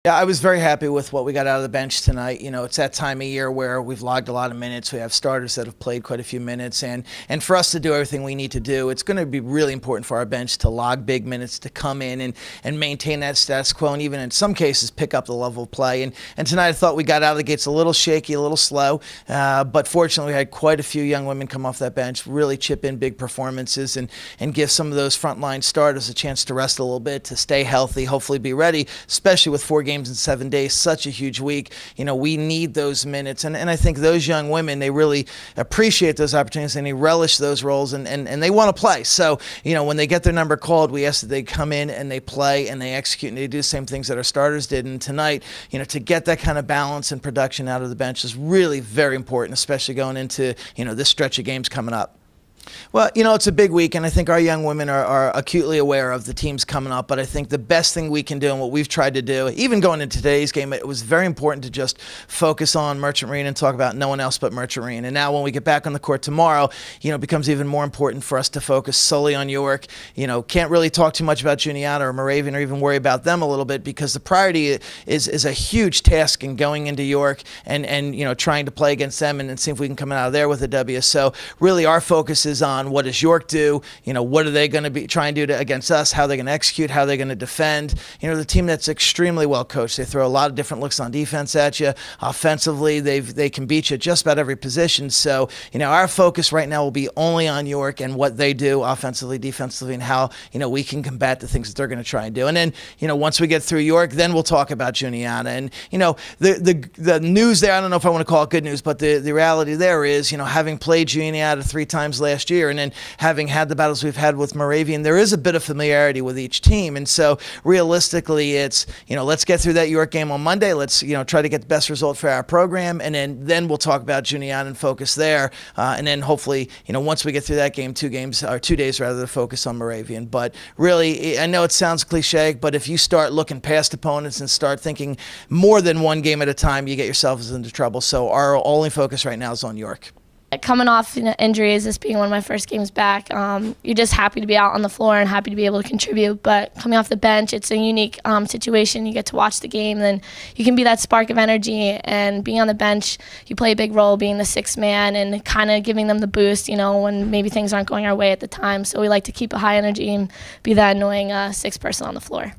Yeah, I was very happy with what we got out of the bench tonight. You know, it's that time of year where we've logged a lot of minutes. We have starters that have played quite a few minutes, and for us to do everything we need to do, it's going to be really important for our bench to log big minutes, to come in and maintain that status quo, and even in some cases pick up the level of play. And tonight I thought we got out of the gates a little shaky, a little slow, but fortunately we had quite a few young women come off that bench, really chip in big performances, and give some of those frontline starters a chance to rest a little bit, to stay healthy, hopefully be ready, especially with 4 games in 7 days, such a huge week. You know, we need those minutes. And I think those young women, they really appreciate those opportunities and they relish those roles and they want to play. So, you know, when they get their number called, we ask that they come in and they play and they execute and they do the same things that our starters did. And tonight, you know, to get that kind of balance and production out of the bench is really very important, especially going into, you know, this stretch of games coming up. Well, you know, it's a big week, and I think our young women are acutely aware of the teams coming up, but I think the best thing we can do and what we've tried to do, even going into today's game, it was very important to just focus on Merchant Marine and talk about no one else but Merchant Marine. And now when we get back on the court tomorrow, you know, it becomes even more important for us to focus solely on York. You know, can't really talk too much about Juniata or Moravian or even worry about them a little bit because the priority is a huge task in going into York and you know, trying to play against them and see if we can come out of there with a W. So really our focus is on what does York do, you know, what are they going to be trying to do against us, how they're going to execute, how they're going to defend. You know, the team that's extremely well coached. They throw a lot of different looks on defense at you. Offensively, they can beat you at just about every position. So, you know, our focus right now will be only on York and what they do offensively, defensively, and how, you know, we can combat the things that they're going to try and do. And then, you know, once we get through York, then we'll talk about Juniata. And, you know, the news there, I don't know if I want to call it good news, but the reality there is, you know, having played Juniata 3 times last year and then having had the battles we've had with Moravian, there is a bit of familiarity with each team. And so realistically, it's, you know, let's get through that York game on Monday. Let's, you know, try to get the best result for our program. And then we'll talk about Juniata and focus there. And then hopefully, you know, once we get through that game, 2 days rather, to focus on Moravian. But really, I know it sounds cliche, but if you start looking past opponents and start thinking more than one game at a time, you get yourself into trouble. So our only focus right now is on York. Coming off injuries, this being one of my first games back, you're just happy to be out on the floor and happy to be able to contribute. But coming off the bench, it's a unique situation. You get to watch the game, then you can be that spark of energy. And being on the bench, you play a big role being the 6th man and kind of giving them the boost, you know, when maybe things aren't going our way at the time. So we like to keep a high energy and be that annoying 6th person on the floor.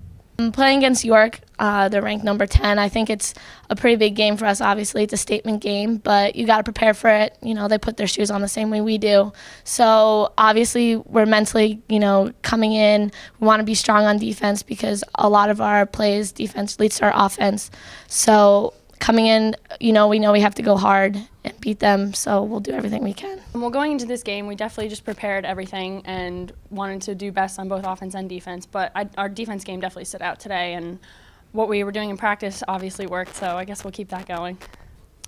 Playing against York, they're ranked number 10. I think it's a pretty big game for us. Obviously, it's a statement game, but you got to prepare for it. You know, they put their shoes on the same way we do. So obviously, we're mentally, you know, coming in. We want to be strong on defense because a lot of our plays, defense leads to our offense. So coming in, you know we have to go hard and beat them, so we'll do everything we can. Well, going into this game, we definitely just prepared everything and wanted to do best on both offense and defense, but our defense game definitely stood out today, and what we were doing in practice obviously worked, so I guess we'll keep that going.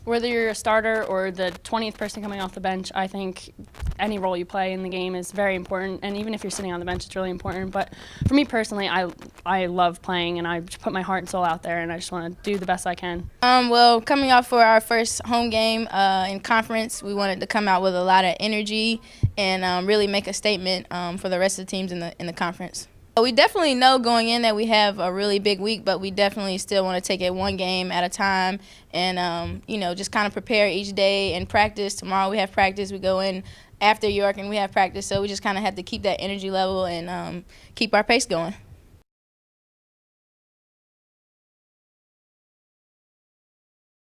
Whether you're a starter or the 20th person coming off the bench, I think any role you play in the game is very important, and even if you're sitting on the bench, it's really important. But for me personally, I love playing, and I put my heart and soul out there, and I just want to do the best I can. Well, coming off for our first home game in conference, we wanted to come out with a lot of energy and really make a statement for the rest of the teams in the conference. We definitely know going in that we have a really big week, but we definitely still want to take it one game at a time and, you know, just kind of prepare each day and practice. Tomorrow we have practice. We go in after York and we have practice, so we just kind of have to keep that energy level and keep our pace going.